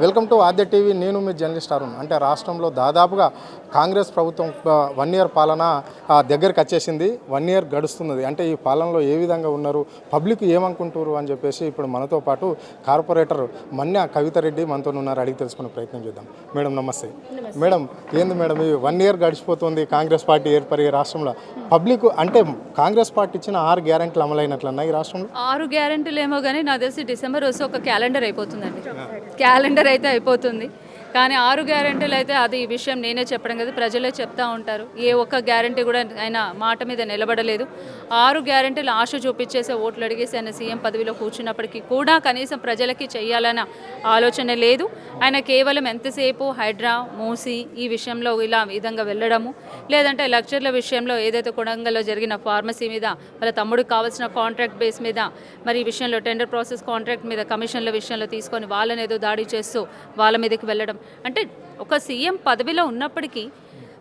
Welcome to Aadya TV. నేను మీ journalist Arun. అంటే రాష్ట్రంలో దాదాపుగా కాంగ్రెస్ ప్రభుత్వం 1 ఇయర్ పాలన దగ్గరికి వచ్చేసింది. 1 ఇయర్ గడుస్తున్నది. అంటే ఈ పాలనలో ఏ విధంగా ఉన్నారు, పబ్లిక్ ఏమనుకుంటారు అని చెప్పేసి ఇప్పుడు మనతో పాటు కార్పొరేటర్ మన్య కవితారెడ్డి మనతో ఉన్నారు. అడిగి తెలుసుకునే ప్రయత్నం చేద్దాం. మేడం నమస్తే. మేడం ఏంది మేడం ఈ 1 ఇయర్ గడిచిపోతుంది కాంగ్రెస్ పార్టీ ఏర్పడి రాష్ట్రంలో, పబ్లిక్ అంటే కాంగ్రెస్ పార్టీ ఇచ్చిన 6 గ్యారెంటీలు అమలైనట్లన్నా ఈ రాష్ట్రంలో? 6 గ్యారెంటీలు ఏమో కానీ నాకు తెలిసి డిసెంబర్ వస్తే ఒక క్యాలెండర్ అయిపోతుందండి. క్యాలెండర్ అయితే అయిపోతుంది, కానీ 6 గ్యారెంటీలు అయితే అది ఈ విషయం నేనే చెప్పడం కదా, ప్రజలే చెప్తా ఉంటారు. ఏ ఒక్క గ్యారెంటీ కూడా ఆయన మాట మీద నిలబడలేదు. 6 గ్యారెంటీలు ఆశ చూపించేసే ఓట్లు అడిగేసి ఆయన సీఎం పదవిలో కూర్చున్నప్పటికీ కూడా కనీసం ప్రజలకి చేయాలన్న ఆలోచన లేదు. ఆయన కేవలం ఎంతసేపు హైడ్రా, మూసి ఈ విషయంలో ఇలా విధంగా వెళ్ళడము, లేదంటే లెక్చర్ల విషయంలో ఏదైతే కొడంగల్లో జరిగిన ఫార్మసీ మీద వాళ్ళ తమ్ముడికి కావాల్సిన కాంట్రాక్ట్ బేస్ మీద మరి ఈ విషయంలో టెండర్ ప్రాసెస్ కాంట్రాక్ట్ మీద కమిషన్ల విషయంలో తీసుకొని వాళ్ళని ఏదో దాడి చేస్తూ వాళ్ళ మీదకి వెళ్ళడం. అంటే ఒక సీఎం పదవిలో ఉన్నప్పటికీ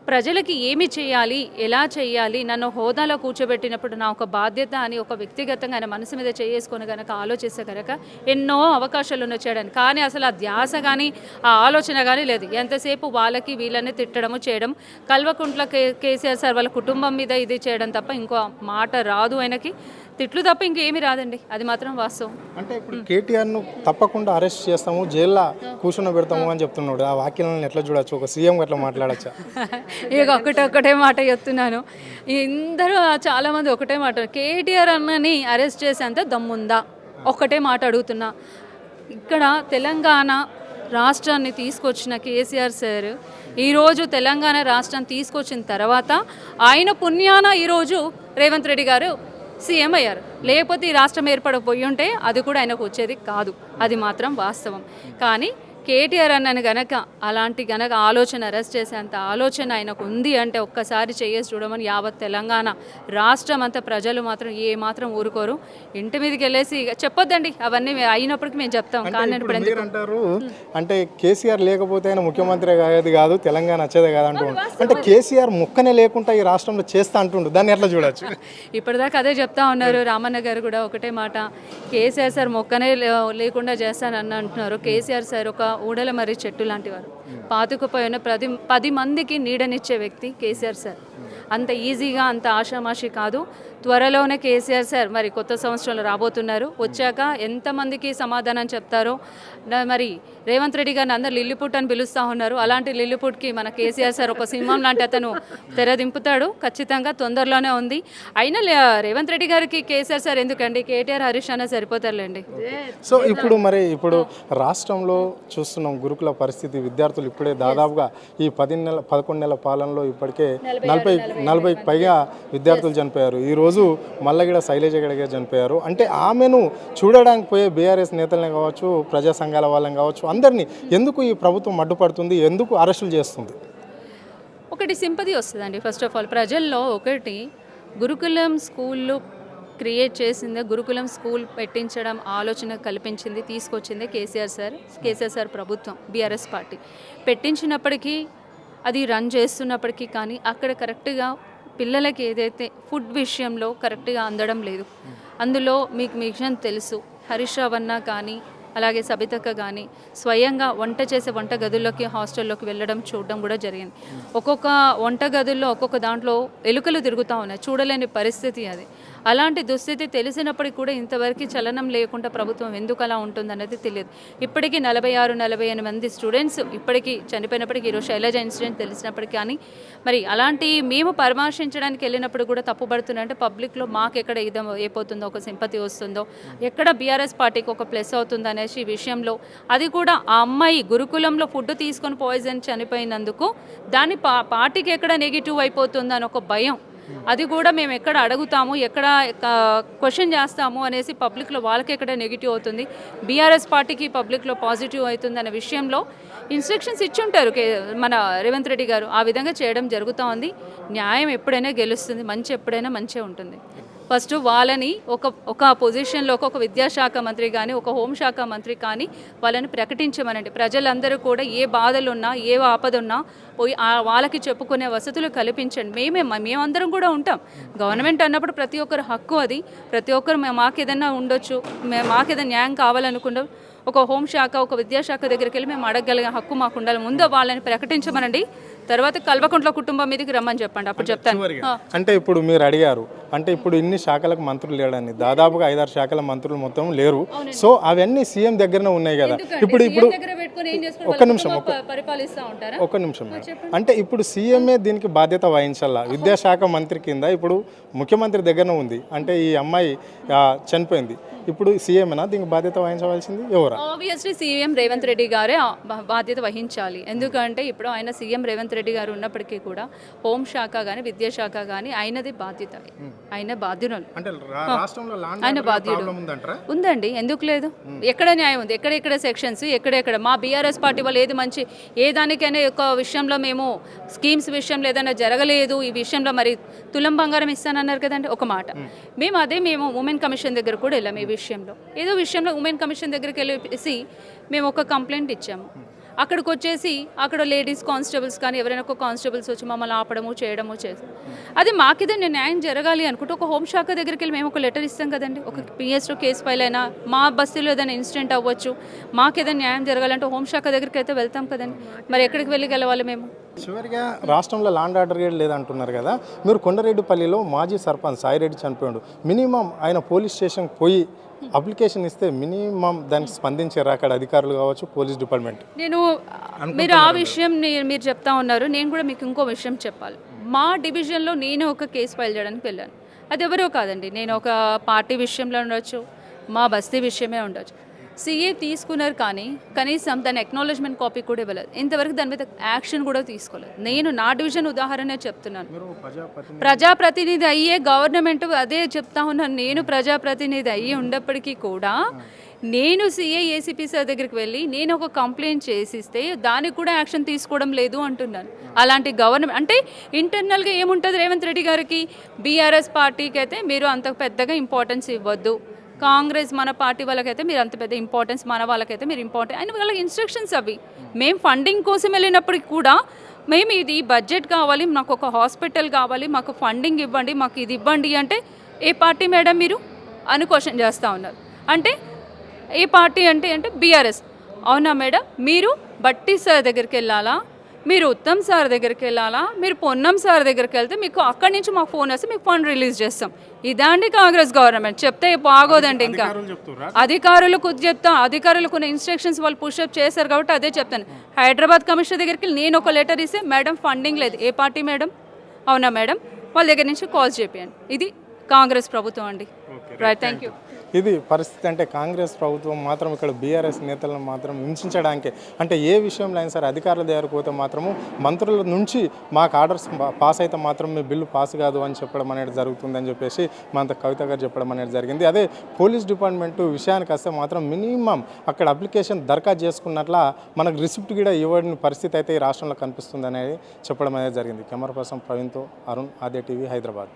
ప్రజలకి ఏమి చేయాలి, ఎలా చేయాలి, నన్ను హోదాలో కూర్చోబెట్టినప్పుడు నా ఒక బాధ్యత అని ఒక వ్యక్తిగతంగా ఆయన మనసు మీద చేసుకొని కనుక ఆలోచిస్తే కనుక ఎన్నో అవకాశాలు ఉన్న చేయడానికి, కానీ అసలు ఆ ధ్యాస కానీ ఆ ఆలోచన కానీ లేదు. ఎంతసేపు వాళ్ళకి వీళ్ళని తిట్టడము చేయడం, కల్వకుంట్ల కేసీఆర్ సార్ వాళ్ళ కుటుంబం మీద ఇది చేయడం తప్ప ఇంకో మాట రాదు. ఆయనకి తిట్లు తప్ప ఇంకేమీ రాదండి, అది మాత్రం వాస్తవం. అంటే ఇప్పుడు కేటీఆర్ను తప్పకుండా అరెస్ట్ చేస్తాము, జైల్లో కూర్చుని పెడతాము అని చెప్తున్నాడు. ఆ వాక్యాలను ఎట్లా చూడొచ్చు, ఒక సీఎం ఎట్లా మాట్లాడచ్చా? ఇక ఒకటే మాట చెప్తున్నాను. ఇందరూ చాలామంది ఒకటే మాట, కేటీఆర్ అన్నని అరెస్ట్ చేసేంత దమ్ముందా? ఒక్కటే మాట అడుగుతున్నా. ఇక్కడ తెలంగాణ రాష్ట్రాన్ని తీసుకొచ్చిన కేసీఆర్ సార్ ఈరోజు తెలంగాణ రాష్ట్రాన్ని తీసుకొచ్చిన తర్వాత ఆయన పుణ్యాన ఈరోజు రేవంత్ రెడ్డి గారు సీఎం అయ్యారు. లేకపోతే ఈ రాష్ట్రం ఏర్పడకపోయి ఉంటే అది కూడా ఆయనకు వచ్చేది కాదు, అది మాత్రం వాస్తవం. కానీ కేటీఆర్ అన్నను గనక అలాంటి గనక ఆలోచన, అరెస్ట్ చేసేంత ఆలోచన ఆయనకు ఉంది అంటే ఒక్కసారి చేసి చూడమని యావత్ తెలంగాణ రాష్ట్రం అంతా ప్రజలు మాత్రం ఏ మాత్రం ఊరుకోరు. ఇంటి మీదకి వెళ్ళేసి చెప్పొద్దండి, అవన్నీ అయినప్పటికీ మేము చెప్తాం. కానీ ఇప్పుడు అంటారు అంటే కేసీఆర్ లేకపోతే ఆయన ముఖ్యమంత్రి అయ్యేది కాదు, తెలంగాణ వచ్చేదే కాదు అంటూ, అంటే కేసీఆర్ ముక్కనే లేకుండా ఈ రాష్ట్రంలో చేస్తా అంటుండు, దాన్ని ఎట్లా చూడొచ్చు? ఇప్పటిదాకా అదే చెప్తా ఉన్నారు. రామన్న గారు కూడా ఒకటే మాట, కేసీఆర్ సార్ మొక్కనే లేకుండా చేస్తానని అంటున్నారు. కేసీఆర్ సార్ ఒక ఊడల మరి చెట్టు లాంటి వారు, పాతుకుపోయిన 10 మందికి నీడనిచ్చే వ్యక్తి కేసీఆర్ సార్. అంత ఈజీగా అంత ఆషామాషి కాదు. త్వరలోనే కేసీఆర్ సార్ మరి కొత్త సంవత్సరంలో రాబోతున్నారు. వచ్చాక ఎంతమందికి సమాధానం చెప్తారో. మరి రేవంత్ రెడ్డి గారిని అందరు లిల్లిపుట్ అని పిలుస్తూ ఉన్నారు. అలాంటి లిల్లిపుట్కి మన కేసీఆర్ సార్ ఒక సింహం లాంటి అతను తెరదింపుతాడు ఖచ్చితంగా, తొందరలోనే ఉంది. అయినా రేవంత్ రెడ్డి గారికి కేసీఆర్ సార్ ఎందుకండి, కేటీఆర్, హరీష్ అన్న సరిపోతారులేండి. సో ఇప్పుడు రాష్ట్రంలో చూస్తున్నాం గురుకుల పరిస్థితి. విద్యార్థులు ఇప్పుడే దాదాపుగా ఈ 11 నెలల పాలనలో ఇప్పటికే 40కి పైగా విద్యార్థులు చనిపోయారు. ఈరోజు మల్లగిడ శైలజ గడిగా చనిపోయారు. అంటే ఆమెను చూడడానికి పోయే బీఆర్ఎస్ నేతలనే కావచ్చు, ప్రజా సంఘాల వాళ్ళని కావచ్చు, అందరినీ ఎందుకు ఈ ప్రభుత్వం అడ్డుపడుతుంది, ఎందుకు అరెస్టులు చేస్తుంది? ఒకటి సింపతి వస్తుందండి. ఫస్ట్ ఆఫ్ ఆల్ ప్రజల్లో ఒకటి, గురుకులం స్కూళ్ళు క్రియేట్ చేసింది, గురుకులం స్కూల్ పెట్టించడం ఆలోచన కల్పించింది, తీసుకొచ్చింది కేసీఆర్ సార్ ప్రభుత్వం, బీఆర్ఎస్ పార్టీ పెట్టించినప్పటికీ అది రన్ చేస్తున్నప్పటికీ కానీ అక్కడ కరెక్ట్గా పిల్లలకి ఏదైతే ఫుడ్ విషయంలో కరెక్ట్గా అందడం లేదు. అందులో మీకు విషయం తెలుసు, హరీష్ రావు అన్న కానీ అలాగే సబితక్క కానీ స్వయంగా వంట చేసే వంట గదుల్లోకి, హాస్టల్లోకి వెళ్ళడం చూడడం కూడా జరిగింది. ఒక్కొక్క వంట గదుల్లో ఒక్కొక్క దాంట్లో ఎలుకలు తిరుగుతూ ఉన్నాయి, చూడలేని పరిస్థితి అది. అలాంటి దుస్థితి తెలిసినప్పటికీ కూడా ఇంతవరకు చలనం లేకుండా ప్రభుత్వం ఎందుకు అలా ఉంటుందనేది తెలియదు. ఇప్పటికీ 46-48 మంది స్టూడెంట్స్ ఇప్పటికీ చనిపోయినప్పటికీ, ఈరోజు శైలజ ఇన్సిడెంట్ తెలిసినప్పటికీ కానీ మరి అలాంటి మేము పరామర్శించడానికి వెళ్ళినప్పుడు కూడా తప్పుపడుతున్నాయంటే పబ్లిక్లో మాకు ఎక్కడ ఇదం అయిపోతుందో, ఒక సింపతి వస్తుందో, ఎక్కడ బీఆర్ఎస్ పార్టీకి ఒక ప్లస్ అవుతుందో అనేసి విషయంలో, అది కూడా ఆ అమ్మాయి గురుకులంలో ఫుడ్ తీసుకొని పాయిజన్ చనిపోయినందుకు దాని పార్టీకి ఎక్కడ నెగిటివ్ అయిపోతుందో అని ఒక భయం, అది కూడా మేము ఎక్కడ అడుగుతాము, ఎక్కడ క్వశ్చన్ చేస్తాము అనేసి పబ్లిక్లో వాళ్ళకి ఎక్కడ నెగిటివ్ అవుతుంది, బీఆర్ఎస్ పార్టీకి పబ్లిక్లో పాజిటివ్ అవుతుంది అనే విషయంలో ఇన్స్ట్రక్షన్స్ ఇచ్చుంటారు మన రేవంత్ రెడ్డి గారు. ఆ విధంగా చేయడం జరుగుతూ ఉంది. న్యాయం ఎప్పుడైనా గెలుస్తుంది, మంచి ఎప్పుడైనా మంచిగా ఉంటుంది. ఫస్ట్ వాళ్ళని ఒక పొజిషన్లో ఒక విద్యాశాఖ మంత్రి కానీ ఒక హోంశాఖ మంత్రి కానీ వాళ్ళని ప్రకటించమనండి. ప్రజలందరూ కూడా ఏ బాధలు ఉన్నా ఏ ఆపద ఉన్నా పోయి వాళ్ళకి చెప్పుకునే వసతులు కల్పించండి. మేమందరం కూడా ఉంటాం. గవర్నమెంట్ అన్నప్పుడు ప్రతి ఒక్కరు హక్కు అది. ప్రతి ఒక్కరు మాకేదన్నా ఉండొచ్చు, మాకేదైనా న్యాయం కావాలనుకుంటాం. ఒక హోంశాఖ ఒక విద్యాశాఖ దగ్గరికి వెళ్ళి మేము అడగగలిగే హక్కు మాకు ఉండాలి. ముందు వాళ్ళని ప్రకటించమనండి, తర్వాత కల్వకుంట్ల కుటుంబం మీదకి రమ్మని చెప్పండి, అప్పుడు చెప్తాను. అంటే ఇప్పుడు మీరు అడిగారు, అంటే ఇప్పుడు ఇన్ని శాఖలకు మంత్రులు లేడని, దాదాపుగా 5-6 శాఖల మంత్రులు మొత్తం లేరు. సో అవన్నీ సీఎం దగ్గరనే ఉన్నాయి కదా. ఇప్పుడు ఒక్క నిమిషం మేడం, అంటే ఇప్పుడు సీఎంఏ దీనికి బాధ్యత వహించాలా. విద్యాశాఖ మంత్రి కింద ఇప్పుడు ముఖ్యమంత్రి దగ్గరనే ఉంది. అంటే ఈ అమ్మాయి చనిపోయింది, ఇప్పుడు సీఎంనా దీనికి బాధ్యత వహించవలసింది ఎవరు? ఆబ్వియస్లీ సీఎం రేవంత్ రెడ్డి గారే బాధ్యత వహించాలి. ఎందుకంటే ఇప్పుడు ఆయన సీఎం రేవంత్ రెడ్డి గారు ఉన్నప్పటికీ కూడా హోంశాఖ కానీ విద్యాశాఖ కానీ ఆయనది బాధ్యత, ఆయన బాధ్యులు, ఆయన బాధ్యుడు ఉందండి. ఎందుకు లేదు? ఎక్కడ న్యాయం ఉంది? ఎక్కడెక్కడ సెక్షన్స్ ఎక్కడెక్కడ మా బీఆర్ఎస్ పార్టీ వాళ్ళు ఏది మంచి ఏ దానికైనా ఒక విషయంలో మేము స్కీమ్స్ విషయంలో ఏదైనా జరగలేదు ఈ విషయంలో మరి తులం బంగారం ఇస్తానన్నారు కదండి ఒక మాట. మేము ఉమెన్ కమిషన్ దగ్గర కూడా వెళ్ళాము. ఈ విషయంలో ఏదో విషయంలో ఉమెన్ కమిషన్ దగ్గరికి వెళ్ళేసి మేము ఒక కంప్లైంట్ ఇచ్చాము. అక్కడికి వచ్చేసి అక్కడ లేడీస్ కానిస్టేబుల్స్ కానీ ఎవరైనా ఒక కానిస్టేబుల్స్ వచ్చి మమ్మల్ని ఆపడము చేయడము చేస్తాం. అది మాకేదైనా న్యాయం జరగాలి అనుకుంటే ఒక హోంశాఖ దగ్గరికి వెళ్ళి మేము ఒక లెటర్ ఇస్తాం కదండి. ఒక పిఎస్లో కేసు ఫైల్ అయినా మా బస్తీలో ఏదైనా ఇన్సిడెంట్ అవ్వచ్చు, మాకేదైనా న్యాయం జరగాలంటే హోంశాఖ దగ్గరికి అయితే వెళ్తాం కదండి. మరి ఎక్కడికి వెళ్ళి గెలవాలి మేము? చివరిగా రాష్ట్రంలో ల్యాండ్ ఆర్డర్ లేదంటున్నారు కదా. మీరు కొండరెడ్డిపల్లిలో మాజీ సర్పంచ్ సాయిరెడ్డి చనిపోయాడు. మినిమం ఆయన పోలీస్ స్టేషన్కి పోయి అప్లికేషన్ ఇస్తే మినిమం దానికి స్పందించారు అక్కడ అధికారులు కావచ్చు, పోలీస్ డిపార్ట్మెంట్. మీరు ఆ విషయం మీరు చెప్తా ఉన్నారు. నేను కూడా మీకు ఇంకో విషయం చెప్పాలి. మా డివిజన్లో నేను ఒక కేసు ఫైల్ చేయడానికి వెళ్ళాను. అది ఎవరో కాదండి, నేను ఒక పార్టీ విషయంలో ఉండొచ్చు, మా బస్తీ విషయమే ఉండొచ్చు. సీఏ తీసుకున్నారు కానీ కనీసం దాని అక్నాలెడ్జ్మెంట్ కాపీ కూడా ఇవ్వలేదు. ఇంతవరకు దాని మీద యాక్షన్ కూడా తీసుకోలేదు. నేను నా డివిజన్ ఉదాహరణ చెప్తున్నాను. ప్రజాప్రతినిధి అయ్యే గవర్నమెంట్ అదే చెప్తా ఉన్నాను. నేను ప్రజాప్రతినిధి అయ్యి ఉన్నప్పటికీ కూడా నేను సీఏ ఏసీపీ సార్ దగ్గరికి వెళ్ళి నేను ఒక కంప్లైంట్ చేసిస్తే దానికి కూడా యాక్షన్ తీసుకోవడం లేదు అంటున్నాను. అలాంటి గవర్నమెంట్ అంటే ఇంటర్నల్గా ఏముంటుంది రేవంత్ రెడ్డి గారికి, బీఆర్ఎస్ పార్టీకి అయితే మీరు అంత పెద్దగా ఇంపార్టెన్స్ ఇవ్వద్దు, కాంగ్రెస్ మన పార్టీ వాళ్ళకైతే మీరు అంత పెద్ద ఇంపార్టెన్స్, మన వాళ్ళకైతే మీరు ఇంపార్టెంట్ అని వాళ్ళకి ఇన్స్ట్రక్షన్స్ అవి. మేము ఫండింగ్ కోసం వెళ్ళినప్పటికి కూడా మేము ఇది బడ్జెట్ కావాలి, మాకు ఒక హాస్పిటల్ కావాలి, మాకు ఫండింగ్ ఇవ్వండి, మాకు ఇది ఇవ్వండి అంటే ఏ పార్టీ మేడం మీరు అని క్వశ్చన్ చేస్తూ ఉన్నారు. అంటే ఏ పార్టీ అంటే బీఆర్ఎస్. అవునా మేడం? మీరు బట్టి సార్ దగ్గరికి వెళ్ళాలా, మీరు ఉత్తమ్ సార్ దగ్గరికి వెళ్ళాలా, మీరు పొన్నం సార్ దగ్గరికి వెళ్తే మీకు అక్కడి నుంచి మాకు ఫోన్ వస్తే మీకు ఫండ్ రిలీజ్ చేస్తాం. ఇదాండి కాంగ్రెస్ గవర్నమెంట్. చెప్తే బాగోదండి. ఇంకా అధికారులకు చెప్తా, అధికారులకు ఉన్న ఇన్స్ట్రక్షన్స్ వాళ్ళు పుషప్ చేశారు కాబట్టి అదే చెప్తాను. హైదరాబాద్ కమిషనర్ దగ్గరికి నేను ఒక లెటర్ ఇస్తే మేడం ఫండింగ్ లేదు. ఏ పార్టీ మేడం? అవునా మేడం? వాళ్ళ దగ్గర నుంచి కాల్ చేయండి. ఇది కాంగ్రెస్ ప్రభుత్వం అండి. Right, thank you. ఇది పరిస్థితి. అంటే కాంగ్రెస్ ప్రభుత్వం మాత్రం ఇక్కడ బీఆర్ఎస్ నేతలను మాత్రం హింసించడానికి, అంటే ఏ విషయంలో అయినా సరే అధికారుల దగ్గరకు పోతే మాత్రము మంత్రుల నుంచి మాకు ఆర్డర్స్ పాస్ అయితే మాత్రం మీ బిల్లు పాస్ కాదు అని చెప్పడం అనేది జరుగుతుందని చెప్పేసి మన కవిత గారు చెప్పడం అనేది జరిగింది. అదే పోలీస్ డిపార్ట్మెంట్ విషయానికి వస్తే మాత్రం మినిమం అక్కడ అప్లికేషన్ దరఖాస్తు చేసుకున్నట్ల మనకు రిసిప్ట్ కూడా ఇవ్వని పరిస్థితి అయితే ఈ రాష్ట్రంలో కనిపిస్తుంది అనేది చెప్పడం అనేది జరిగింది. కెమెరా పర్సన్ ప్రవీణ్తో అరుణ్, ఆద్య టీవీ, హైదరాబాద్.